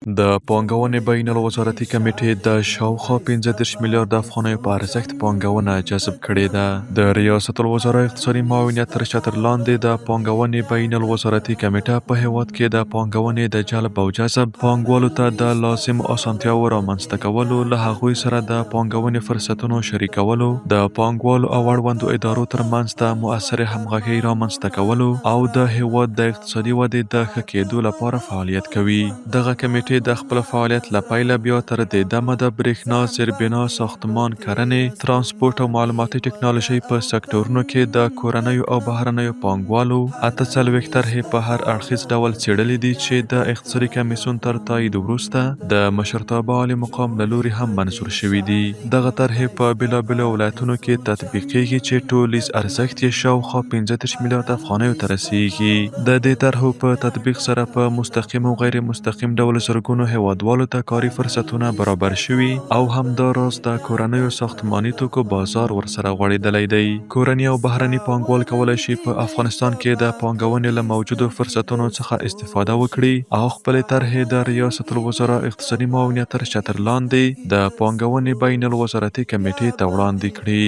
د پانګونې بین الوزارتي کمیټې د شاوخوا 15 میلیارد افغانیو په ارزښت پانګونه جذب کړې ده. د ریاست الوزرا اقتصادي معاونیت تر چتر لاندې د پانګونې بین الوزارتي کمیټه په هیواد کې د پانګونې د جلب او جذب، پانګوالو ته د لازم اسانتیاوو رامنځته کولو، له هغوی سره د پانګونې فرصتونو شریکولو، د پانګوالو او اړوندو ادارو ترمنځ د مؤثرې همغږۍ رامنځته کولو او د هیواد د اقتصادي ودې د ښه کېدو لپاره فعالیت کوي. دغه کمیټې د خپل فعالیت له پیله بیا تر دې دمه د برېښنا، زیربنا، ساختمان، کرنې، ترانسپورت او معلوماتي ټکنالوژۍ په سکتورونو کې د کورنیو او بهرنیو پانګوالو 48 طرحې په هر اړخیز ډول څېړلې دي چې د اقتصادي کمیسیون تر تایید وروسته د مشرتابه عالي مقام له لوري هم منظور شوي دي. دغه طرحې په بېلابېلو ولایتونو کې تطبیقېږي چې ټولیز ارزښت یې شاوخوا 15 میلیارد افغانیو ته رسیږي. د دې طرحو په تطبیق سره په مستقیم او غیر مستقیم ډول زرګونو هیوادوالو ته کاري فرصتونه برابر شوي او همداراز د کورنیو ساختماني توکو بازار ورسره غوړېدلی دی. کورني او بهرني پانګوال کولی شي په افغانستان کې د پانګونې له موجودو فرصتونو څخه استفاده وکړي او خپلې طرحې د ریاست الوزرا اقتصادي معاونیت تر چتر لاندې د پانګونې بین الوزارتي کمیټې ته وړاندې کړي.